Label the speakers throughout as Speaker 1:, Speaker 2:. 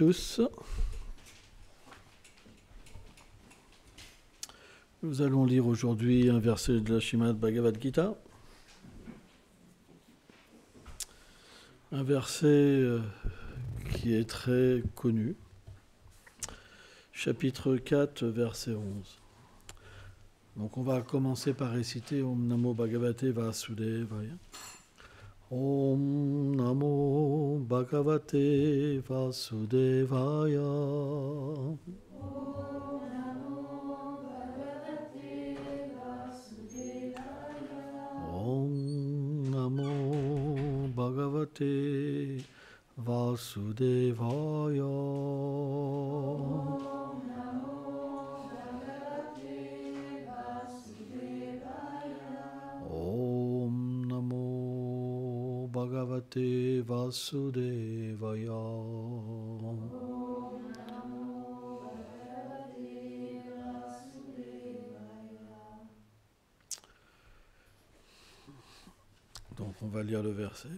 Speaker 1: tous. Nous allons lire aujourd'hui un verset de la Srimad Bhagavad Gita. Un verset qui est très connu. Chapitre 4, verset 11. Donc on va commencer par réciter Om Namo Bhagavate Vasudevaya. Om Namo Bhagavate Vasudevaya. Om Namo Bhagavate Vasudevaya. Om Namo Bhagavate Vasudevaya. Donc on va lire le verset.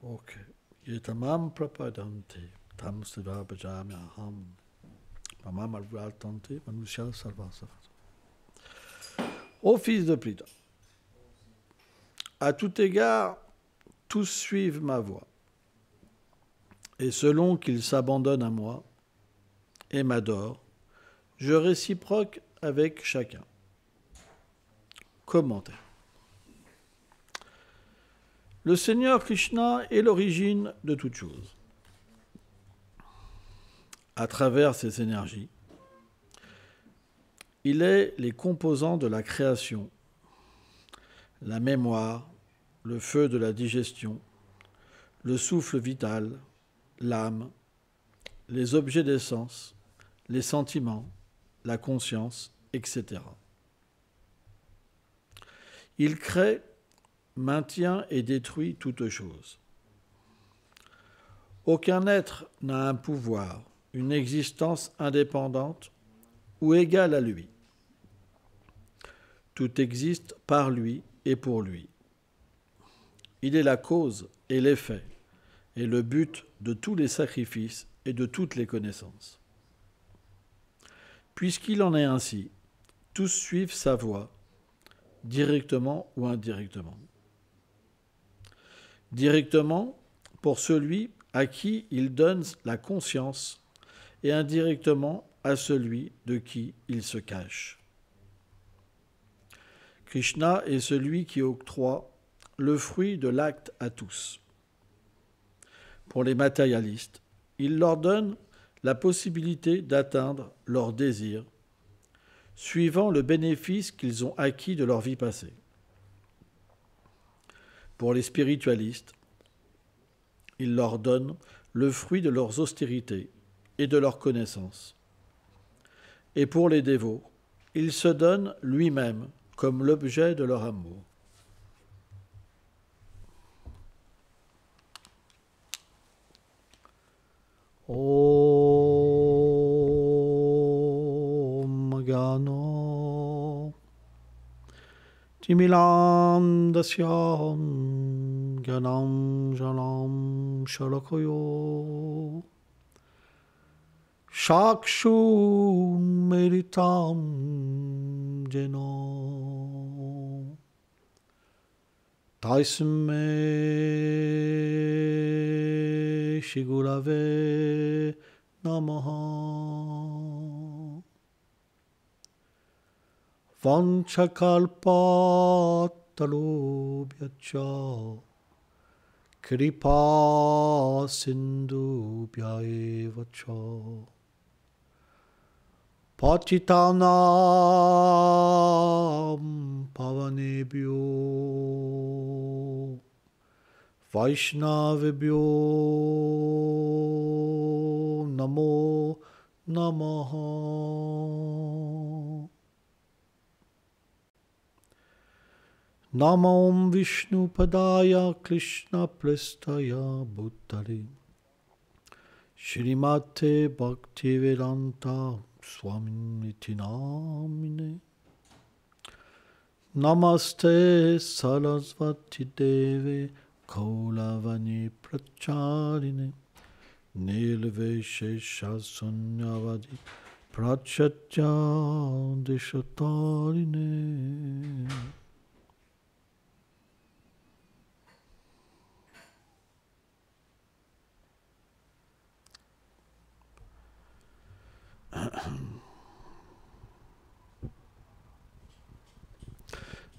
Speaker 1: Ok. Yetamam prapadante tam seva bhajami aham mamam arvatante manusya sarvasava. Ô fils de Pritha, à tout égard, tous suivent ma voie. Et selon qu'ils s'abandonnent à moi et m'adorent, je réciproque avec chacun. Commentaire. Le Seigneur Krishna est l'origine de toute chose. À travers ses énergies, il est les composants de la création, la mémoire, le feu de la digestion, le souffle vital, l'âme, les objets des sens, les sentiments, la conscience, etc. Il crée, maintient et détruit toute chose. Aucun être n'a un pouvoir, une existence indépendante ou égale à lui. Tout existe par lui et pour lui. Il est la cause et l'effet, et le but de tous les sacrifices et de toutes les connaissances. Puisqu'il en est ainsi, tous suivent sa voie, directement ou indirectement. Directement pour celui à qui il donne la conscience et indirectement à celui de qui il se cache. Krishna est celui qui octroie le fruit de l'acte à tous. Pour les matérialistes, il leur donne la possibilité d'atteindre leurs désirs, suivant le bénéfice qu'ils ont acquis de leur vie passée. Pour les spiritualistes, il leur donne le fruit de leurs austérités et de leurs connaissances. Et pour les dévots, il se donne lui-même comme l'objet de leur amour. Om Gano Timilam Dasyam Ganam Janam Shalakoyo Shakshun Meritam Jeno Taisme Shigurave Namaha Vanchakalpa Talubhyacha Kripa Sindhubhya evacha Patitanam Pavanebhyo Vaishnavebhyo Namo Namaha. Namam Vishnu Padaya Krishna Prestaya Bhuttale Shrimate Bhaktivedanta Swaminiti Namine Namaste Sarasvati Deve Kaulavani Pracharine Nilveshesha Sunyavadi Prachatya Dishatarine.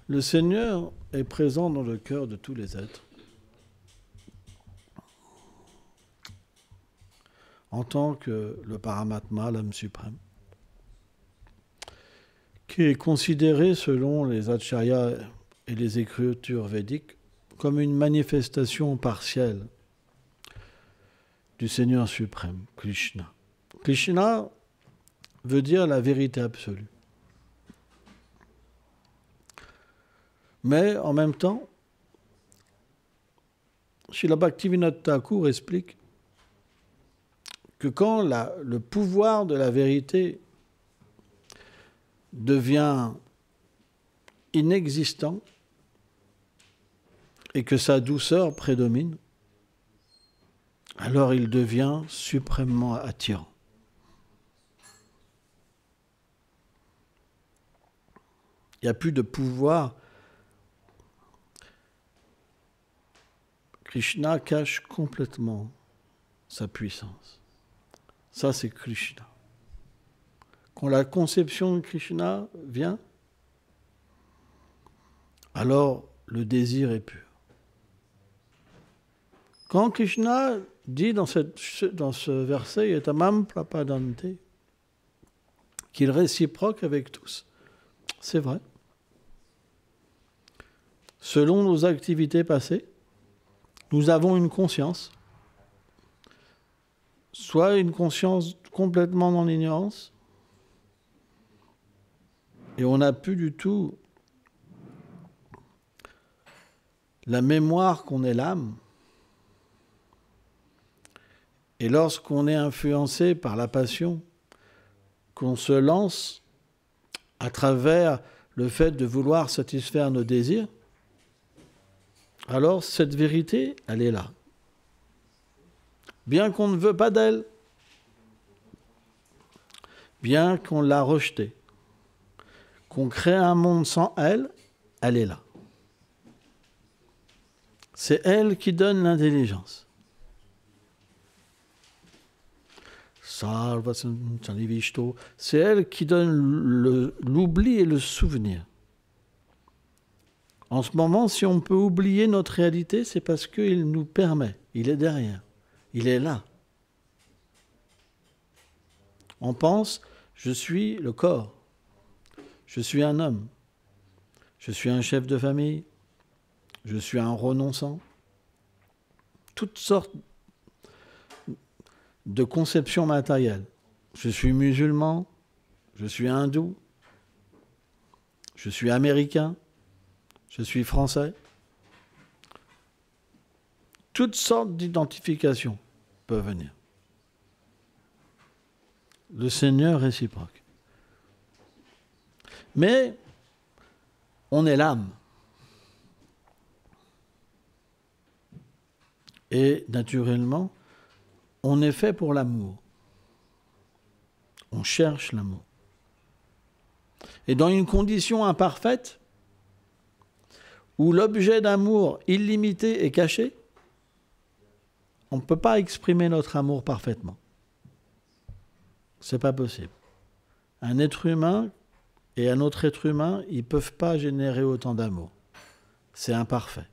Speaker 1: Le Seigneur est présent dans le cœur de tous les êtres en tant que le Paramatma, l'âme suprême, qui est considéré selon les acharyas et les écritures védiques comme une manifestation partielle du Seigneur suprême, Krishna. Krishna veut dire la vérité absolue. Mais en même temps, Srila Bhaktivinoda Thakur explique que quand le pouvoir de la vérité devient inexistant et que sa douceur prédomine, alors il devient suprêmement attirant. Il n'y a plus de pouvoir. Krishna cache complètement sa puissance. Ça, c'est Krishna. Quand la conception de Krishna vient, alors le désir est pur. Quand Krishna dit dans ce verset, Yatamam prapadante, qu'il réciproque avec tous, c'est vrai. Selon nos activités passées, nous avons une conscience, soit une conscience complètement dans l'ignorance, et on n'a plus du tout la mémoire qu'on est l'âme. Et lorsqu'on est influencé par la passion, qu'on se lance à travers le fait de vouloir satisfaire nos désirs, alors cette vérité, elle est là. Bien qu'on ne veut pas d'elle, bien qu'on l'a rejetée, qu'on crée un monde sans elle, elle est là. C'est elle qui donne l'intelligence. C'est elle qui donne l'oubli et le souvenir. En ce moment, si on peut oublier notre réalité, c'est parce qu'il nous permet. Il est derrière. Il est là. On pense, je suis le corps. Je suis un homme. Je suis un chef de famille. Je suis un renonçant. Toutes sortes de conceptions matérielles. Je suis musulman. Je suis hindou. Je suis américain. Je suis français. Toutes sortes d'identifications peuvent venir. Le Seigneur réciproque. Mais on est l'âme. Et naturellement, on est fait pour l'amour. On cherche l'amour. Et dans une condition imparfaite, où l'objet d'amour illimité est caché, on ne peut pas exprimer notre amour parfaitement. C'est pas possible. Un être humain et un autre être humain, ils ne peuvent pas générer autant d'amour. C'est imparfait.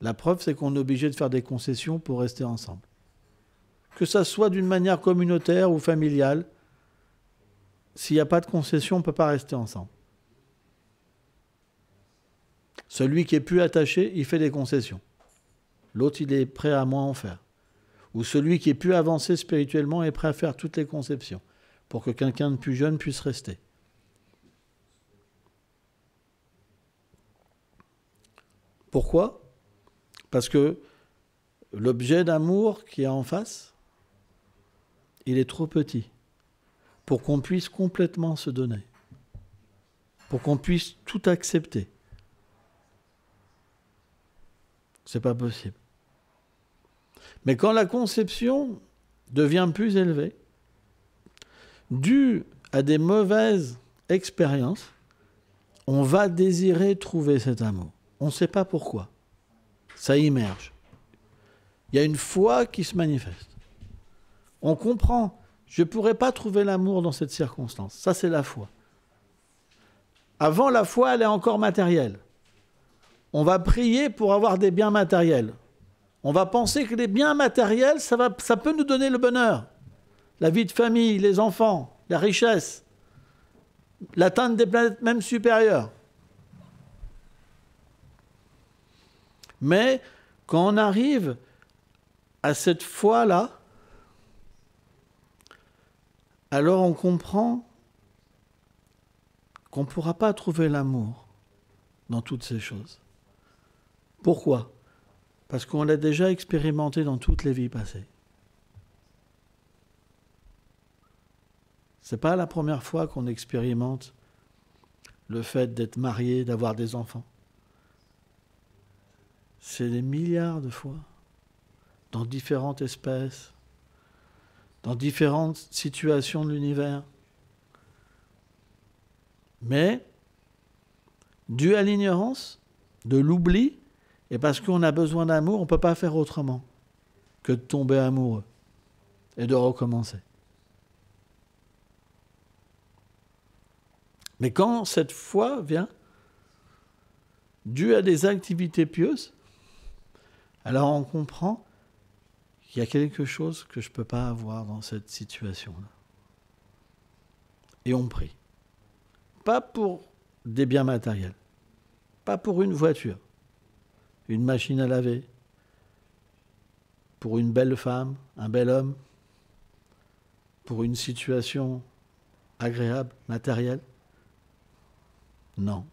Speaker 1: La preuve, c'est qu'on est obligé de faire des concessions pour rester ensemble. Que ça soit d'une manière communautaire ou familiale, s'il n'y a pas de concession, on ne peut pas rester ensemble. Celui qui est plus attaché, il fait des concessions. L'autre, il est prêt à moins en faire. Ou celui qui est plus avancé spirituellement est prêt à faire toutes les concessions pour que quelqu'un de plus jeune puisse rester. Pourquoi ? Parce que l'objet d'amour qui est en face, il est trop petit pour qu'on puisse complètement se donner. pour qu'on puisse tout accepter. C'est pas possible. Mais quand la conception devient plus élevée, due à des mauvaises expériences, on va désirer trouver cet amour. On ne sait pas pourquoi. Ça émerge. Il y a une foi qui se manifeste. On comprend. Je ne pourrais pas trouver l'amour dans cette circonstance. Ça, c'est la foi. Avant, la foi, elle est encore matérielle. On va prier pour avoir des biens matériels. On va penser que les biens matériels, ça peut nous donner le bonheur. La vie de famille, les enfants, la richesse, l'atteinte des planètes même supérieures. Mais quand on arrive à cette foi-là, alors on comprend qu'on ne pourra pas trouver l'amour dans toutes ces choses. Pourquoi ? Parce qu'on l'a déjà expérimenté dans toutes les vies passées. Ce n'est pas la première fois qu'on expérimente le fait d'être marié, d'avoir des enfants. C'est des milliards de fois, dans différentes espèces, dans différentes situations de l'univers. Mais, dû à l'ignorance, de l'oubli, et parce qu'on a besoin d'amour, on ne peut pas faire autrement que de tomber amoureux et de recommencer. Mais quand cette foi vient, due à des activités pieuses, alors on comprend qu'il y a quelque chose que je ne peux pas avoir dans cette situation-là. Et on prie. Pas pour des biens matériels, pas pour une voiture, une machine à laver, pour une belle femme, un bel homme, pour une situation agréable, matérielle. Non.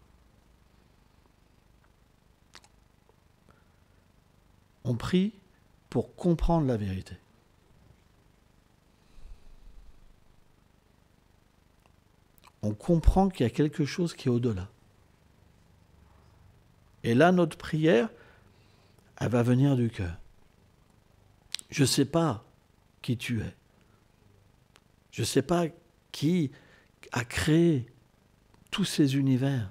Speaker 1: On prie pour comprendre la vérité. On comprend qu'il y a quelque chose qui est au-delà. Et là, notre prière, elle va venir du cœur. Je ne sais pas qui tu es. Je ne sais pas qui a créé tous ces univers,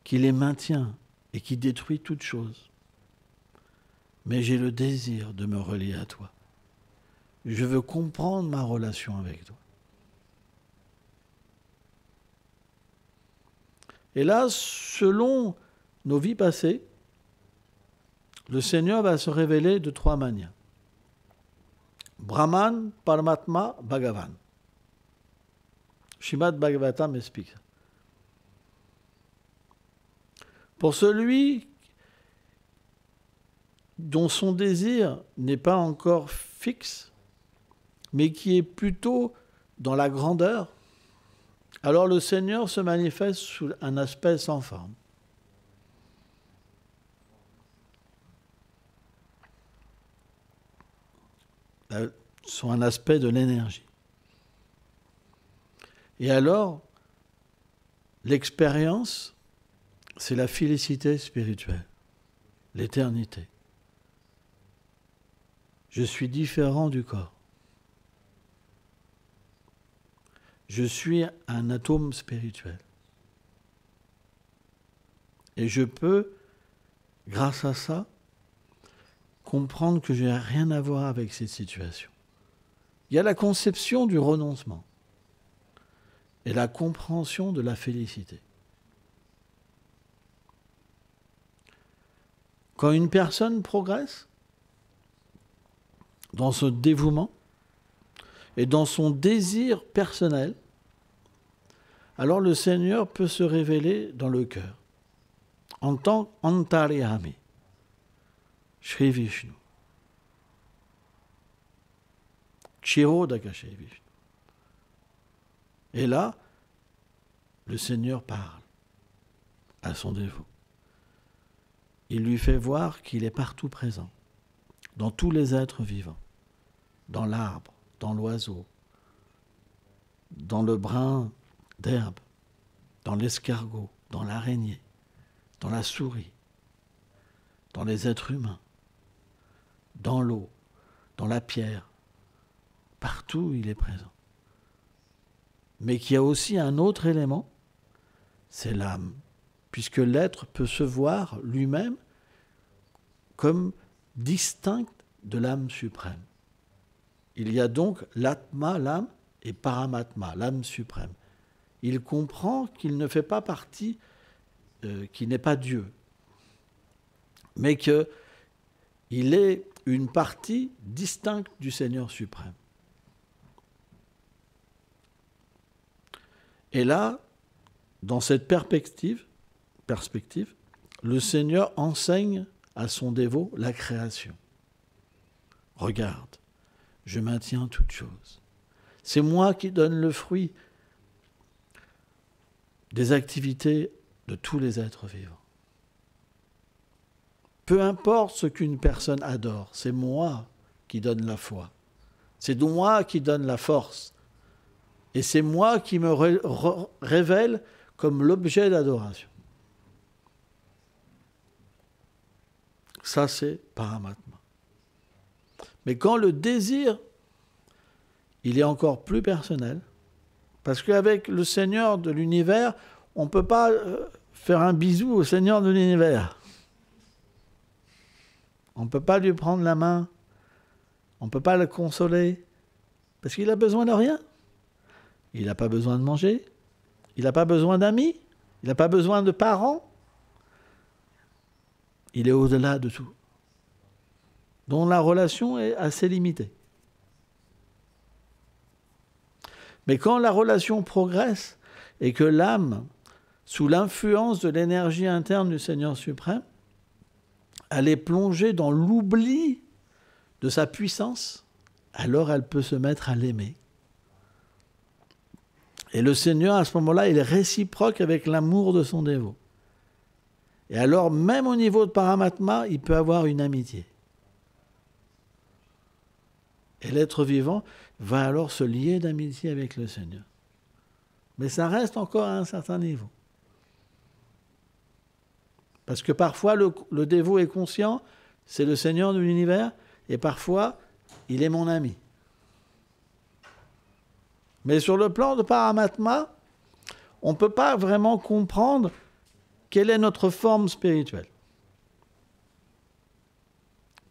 Speaker 1: qui les maintient et qui détruit toutes choses. Mais j'ai le désir de me relier à toi. Je veux comprendre ma relation avec toi. Et là, selon nos vies passées, le Seigneur va se révéler de 3 manières. Brahman, Paramatma, Bhagavan. Srimad Bhagavatam explique ça. Pour celui dont son désir n'est pas encore fixe, mais qui est plutôt dans la grandeur, alors le Seigneur se manifeste sous un aspect sans forme. Sous un aspect de l'énergie. Et alors, l'expérience, c'est la félicité spirituelle, l'éternité. Je suis différent du corps. Je suis un atome spirituel. Et je peux, grâce à ça, comprendre que je n'ai rien à voir avec cette situation. Il y a la conception du renoncement et la compréhension de la félicité. Quand une personne progresse dans ce dévouement et dans son désir personnel, alors le Seigneur peut se révéler dans le cœur en tant qu'Antaryami, Shri Vishnu. Kshirodakashe Vishnu. Et là, le Seigneur parle à son dévot. Il lui fait voir qu'il est partout présent, dans tous les êtres vivants, dans l'arbre, dans l'oiseau, dans le brin d'herbe, dans l'escargot, dans l'araignée, dans la souris, dans les êtres humains, dans l'eau, dans la pierre. Partout, il est présent. Mais qu'il y a aussi un autre élément, c'est l'âme, puisque l'être peut se voir lui-même comme distinct de l'âme suprême. Il y a donc l'atma, l'âme, et paramatma, l'âme suprême. Il comprend qu'il ne fait pas partie, qu'il n'est pas Dieu, mais qu'il est une partie distincte du Seigneur suprême. Et là, dans cette perspective, le Seigneur enseigne à son dévot la création. Regarde, je maintiens toutes choses. C'est moi qui donne le fruit des activités de tous les êtres vivants. Peu importe ce qu'une personne adore, c'est moi qui donne la foi. C'est moi qui donne la force. Et c'est moi qui me révèle comme l'objet d'adoration. Ça, c'est paramatma. Mais quand le désir, il est encore plus personnel, parce qu'avec le Seigneur de l'univers, on ne peut pas faire un bisou au Seigneur de l'univers. On ne peut pas lui prendre la main, on ne peut pas le consoler, parce qu'il a besoin de rien. Il n'a pas besoin de manger, il n'a pas besoin d'amis, il n'a pas besoin de parents. Il est au-delà de tout, dont la relation est assez limitée. Mais quand la relation progresse et que l'âme, sous l'influence de l'énergie interne du Seigneur suprême, elle est plongée dans l'oubli de sa puissance, alors elle peut se mettre à l'aimer. Et le Seigneur, à ce moment-là, il est réciproque avec l'amour de son dévot. Et alors, même au niveau de paramatma, il peut avoir une amitié. Et l'être vivant va alors se lier d'amitié avec le Seigneur. Mais ça reste encore à un certain niveau. Parce que parfois, le dévot est conscient, c'est le Seigneur de l'univers, et parfois, il est mon ami. Mais sur le plan de paramatma, on ne peut pas vraiment comprendre quelle est notre forme spirituelle.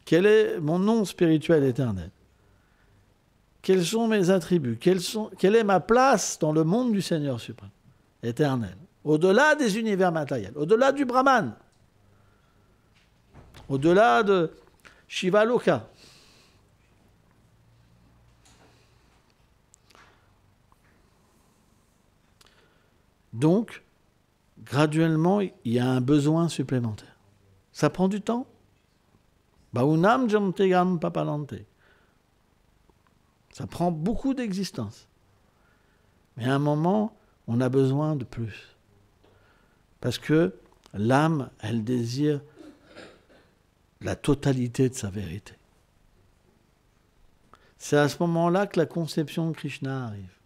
Speaker 1: Quel est mon nom spirituel éternel? Quels sont mes attributs? Quelle est ma place dans le monde du Seigneur suprême, éternel? Au-delà des univers matériels, au-delà du Brahman, au-delà de Shiva Loka. Donc, graduellement, il y a un besoin supplémentaire. Ça prend du temps. Baunam jantegam papalante. Ça prend beaucoup d'existence. Mais à un moment, on a besoin de plus. Parce que l'âme, elle désire la totalité de sa vérité. C'est à ce moment-là que la conception de Krishna arrive.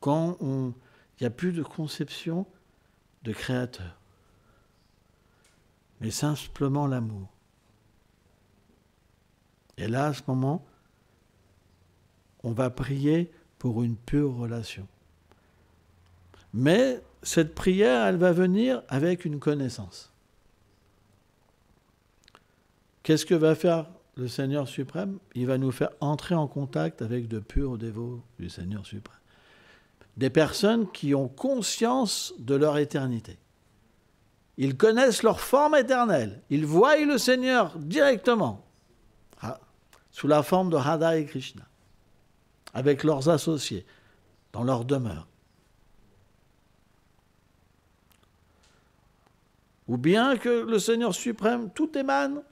Speaker 1: Quand il n'y a plus de conception de créateur, mais simplement l'amour. Et là, à ce moment, on va prier pour une pure relation. Mais cette prière, elle va venir avec une connaissance. Qu'est-ce que va faire le Seigneur suprême? Il va nous faire entrer en contact avec de purs dévots du Seigneur suprême. Des personnes qui ont conscience de leur éternité. Ils connaissent leur forme éternelle. Ils voient le Seigneur directement, sous la forme de Radha et Krishna, avec leurs associés, dans leur demeure. Ou bien que le Seigneur suprême, tout émane,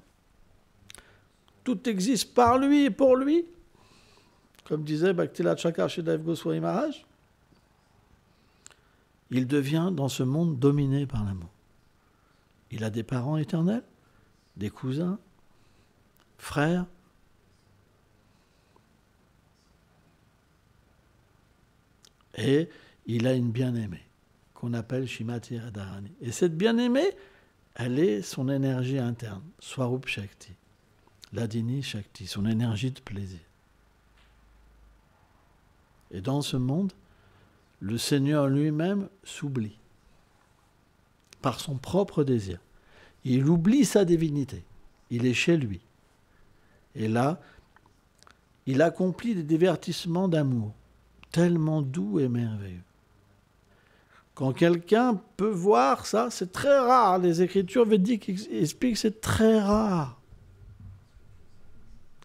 Speaker 1: tout existe par lui et pour lui, comme disait Bhakti-Lal Chakar Shridev Goswami Maharaj. Il devient dans ce monde dominé par l'amour. Il a des parents éternels, des cousins, frères. Et il a une bien-aimée qu'on appelle Shrimati Radharani. Et cette bien-aimée, elle est son énergie interne, Swarup Shakti, Hladini Shakti, son énergie de plaisir. Et dans ce monde, le Seigneur lui-même s'oublie par son propre désir. Il oublie sa divinité. Il est chez lui. Et là, il accomplit des divertissements d'amour, tellement doux et merveilleux. Quand quelqu'un peut voir ça, c'est très rare. Les Écritures védiques expliquent que c'est très rare.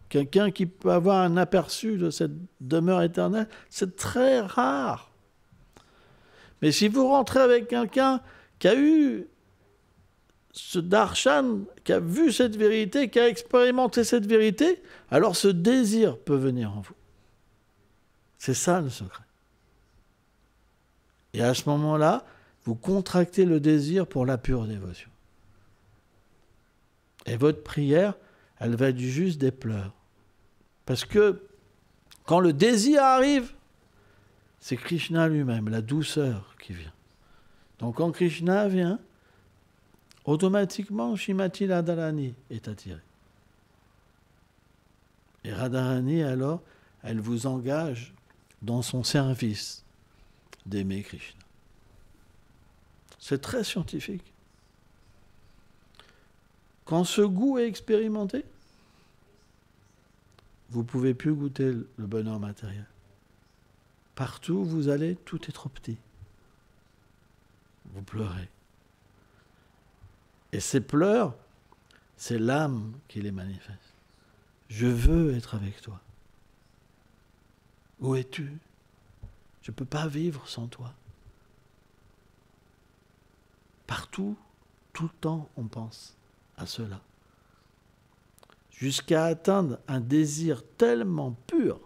Speaker 1: Quelqu'un qui peut avoir un aperçu de cette demeure éternelle, c'est très rare. Mais si vous rentrez avec quelqu'un qui a eu ce darshan, qui a vu cette vérité, qui a expérimenté cette vérité, alors ce désir peut venir en vous. C'est ça le secret. Et à ce moment-là, vous contractez le désir pour la pure dévotion. Et votre prière, elle va être juste des pleurs. Parce que quand le désir arrive, c'est Krishna lui-même, la douceur qui vient. Donc quand Krishna vient, automatiquement, Shrimati Radharani est attirée. Et Radharani, alors, elle vous engage dans son service d'aimer Krishna. C'est très scientifique. Quand ce goût est expérimenté, vous ne pouvez plus goûter le bonheur matériel. Partout où vous allez, tout est trop petit. Vous pleurez. Et ces pleurs, c'est l'âme qui les manifeste. Je veux être avec toi. Où es-tu ? Je ne peux pas vivre sans toi. Partout, tout le temps, on pense à cela. Jusqu'à atteindre un désir tellement pur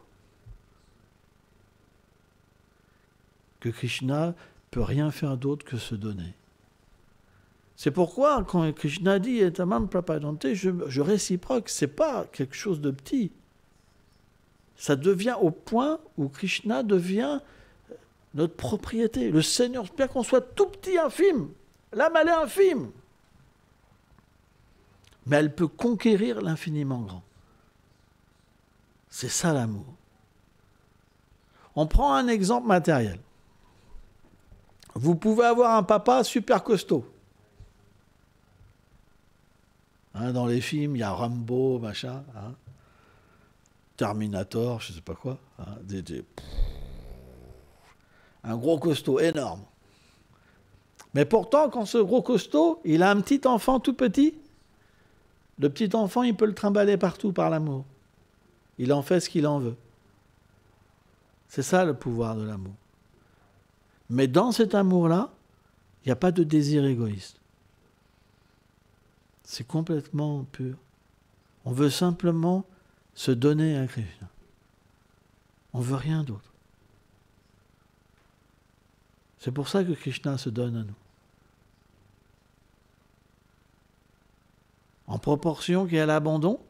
Speaker 1: que Krishna ne peut rien faire d'autre que se donner. C'est pourquoi, quand Krishna dit « Etamam prapadante », je réciproque, ce n'est pas quelque chose de petit. Ça devient au point où Krishna devient notre propriété. Le Seigneur, bien qu'on soit tout petit, infime, l'âme elle est infime, mais elle peut conquérir l'infiniment grand. C'est ça l'amour. On prend un exemple matériel. Vous pouvez avoir un papa super costaud. Hein, dans les films, il y a Rambo, machin, hein, Terminator, je ne sais pas quoi. Hein, un gros costaud énorme. Mais pourtant, quand ce gros costaud, il a un petit enfant tout petit, le petit enfant, il peut le trimballer partout par l'amour. Il en fait ce qu'il en veut. C'est ça le pouvoir de l'amour. Mais dans cet amour-là, il n'y a pas de désir égoïste. C'est complètement pur. On veut simplement se donner à Krishna. On ne veut rien d'autre. C'est pour ça que Krishna se donne à nous. En proportion qu'il y a l'abandon,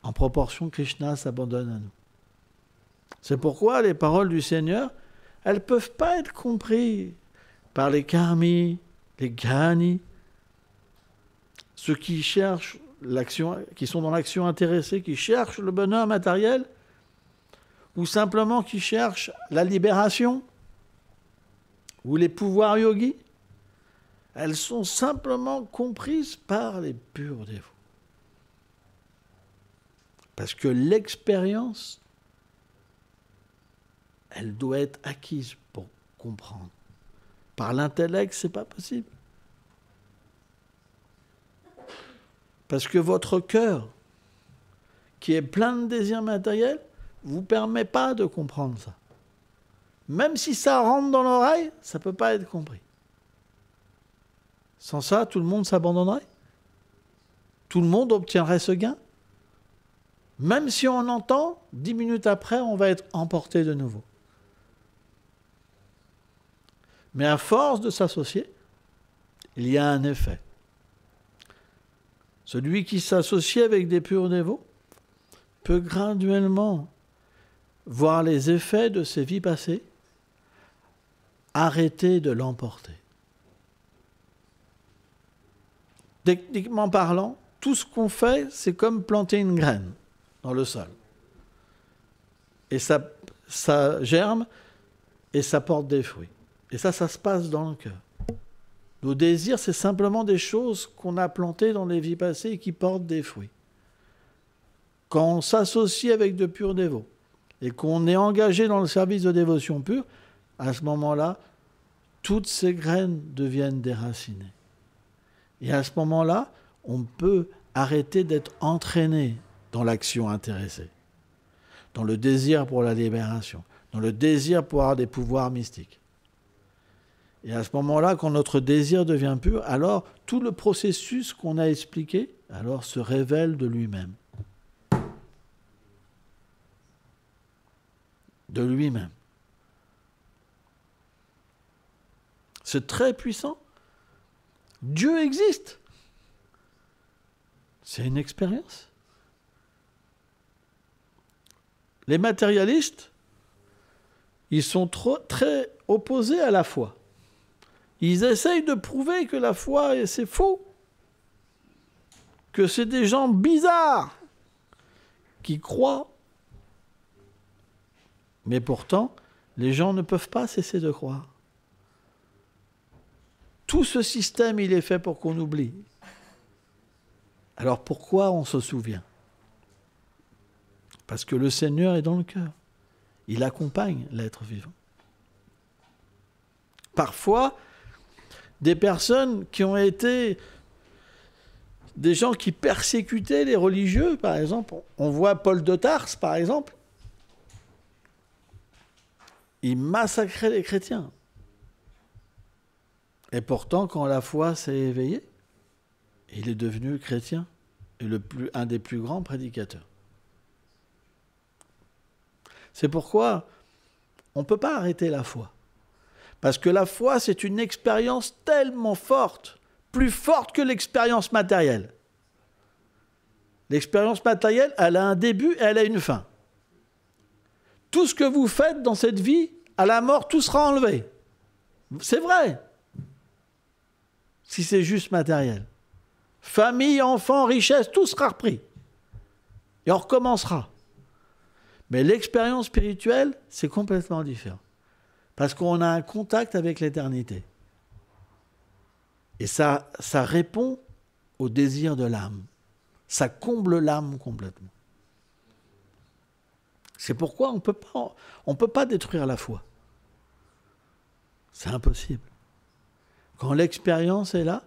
Speaker 1: en proportion Krishna s'abandonne à nous. C'est pourquoi les paroles du Seigneur, elles ne peuvent pas être comprises par les karmis, les gyanis, ceux qui cherchent l'action, qui sont dans l'action intéressée, qui cherchent le bonheur matériel, ou simplement qui cherchent la libération, ou les pouvoirs yogis. Elles sont simplement comprises par les purs dévots. Parce que l'expérience, elle doit être acquise pour comprendre. Par l'intellect, ce n'est pas possible. Parce que votre cœur, qui est plein de désirs matériels, ne vous permet pas de comprendre ça. Même si ça rentre dans l'oreille, ça ne peut pas être compris. Sans ça, tout le monde s'abandonnerait. Tout le monde obtiendrait ce gain. Même si on entend, 10 minutes après, on va être emporté de nouveau. Mais à force de s'associer, il y a un effet. Celui qui s'associe avec des purs dévots peut graduellement voir les effets de ses vies passées, arrêter de l'emporter. Techniquement parlant, tout ce qu'on fait, c'est comme planter une graine dans le sol. Et ça germe et ça porte des fruits. Et ça se passe dans le cœur. Nos désirs, c'est simplement des choses qu'on a plantées dans les vies passées et qui portent des fruits. Quand on s'associe avec de purs dévots et qu'on est engagé dans le service de dévotion pure, à ce moment-là, toutes ces graines deviennent déracinées. Et à ce moment-là, on peut arrêter d'être entraîné dans l'action intéressée, dans le désir pour la libération, dans le désir pour avoir des pouvoirs mystiques. Et à ce moment-là, quand notre désir devient pur, alors tout le processus qu'on a expliqué alors se révèle de lui-même. De lui-même. C'est très puissant. Dieu existe. C'est une expérience. Les matérialistes, ils sont très opposés à la foi. Ils essayent de prouver que la foi, c'est faux. Que c'est des gens bizarres qui croient. Mais pourtant, les gens ne peuvent pas cesser de croire. Tout ce système, il est fait pour qu'on oublie. Alors pourquoi on se souvient? Parce que le Seigneur est dans le cœur. Il accompagne l'être vivant. Parfois, des personnes qui ont été des gens qui persécutaient les religieux, par exemple. On voit Paul de Tarse, par exemple. Il massacrait les chrétiens. Et pourtant, quand la foi s'est éveillée, il est devenu chrétien et un des plus grands prédicateurs. C'est pourquoi on ne peut pas arrêter la foi. Parce que la foi, c'est une expérience tellement forte, plus forte que l'expérience matérielle. L'expérience matérielle, elle a un début et elle a une fin. Tout ce que vous faites dans cette vie, à la mort, tout sera enlevé. C'est vrai. Si c'est juste matériel. Famille, enfants, richesse, tout sera repris. Et on recommencera. Mais l'expérience spirituelle, c'est complètement différent. Parce qu'on a un contact avec l'éternité. Et ça répond au désir de l'âme. Ça comble l'âme complètement. C'est pourquoi on ne peut pas détruire la foi. C'est impossible. Quand l'expérience est là,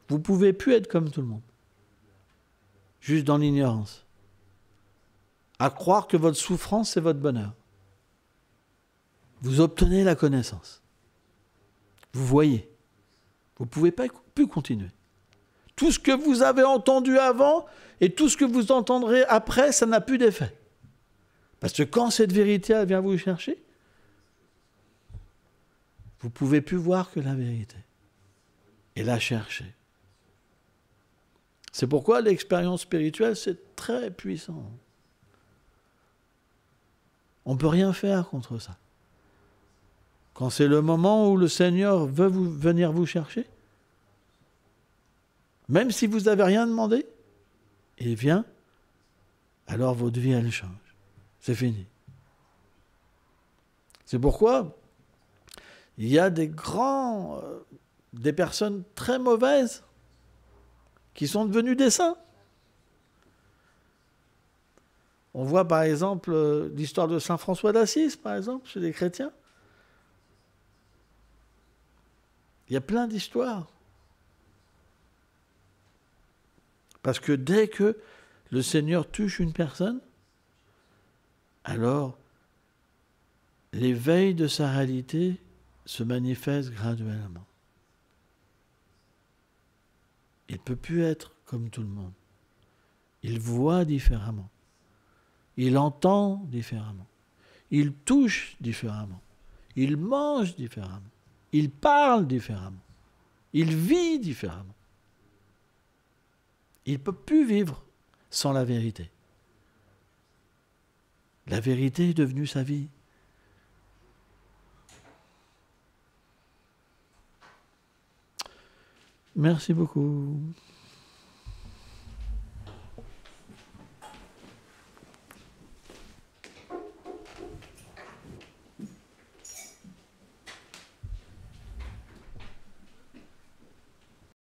Speaker 1: vous ne pouvez plus être comme tout le monde. Juste dans l'ignorance. À croire que votre souffrance, c'est votre bonheur. Vous obtenez la connaissance. Vous voyez. Vous ne pouvez pas plus continuer. Tout ce que vous avez entendu avant et tout ce que vous entendrez après, ça n'a plus d'effet. Parce que quand cette vérité elle vient vous chercher, vous ne pouvez plus voir que la vérité. Et la chercher. C'est pourquoi l'expérience spirituelle, c'est très puissant. On ne peut rien faire contre ça. Quand c'est le moment où le Seigneur veut venir vous chercher, même si vous n'avez rien demandé, il vient, alors votre vie, elle change. C'est fini. C'est pourquoi il y a des personnes très mauvaises qui sont devenues des saints. On voit par exemple l'histoire de Saint François d'Assise, par exemple, chez les chrétiens. Il y a plein d'histoires. Parce que dès que le Seigneur touche une personne, alors l'éveil de sa réalité se manifeste graduellement. Il ne peut plus être comme tout le monde. Il voit différemment. Il entend différemment. Il touche différemment. Il mange différemment. Il parle différemment. Il vit différemment. Il ne peut plus vivre sans la vérité. La vérité est devenue sa vie. Merci beaucoup.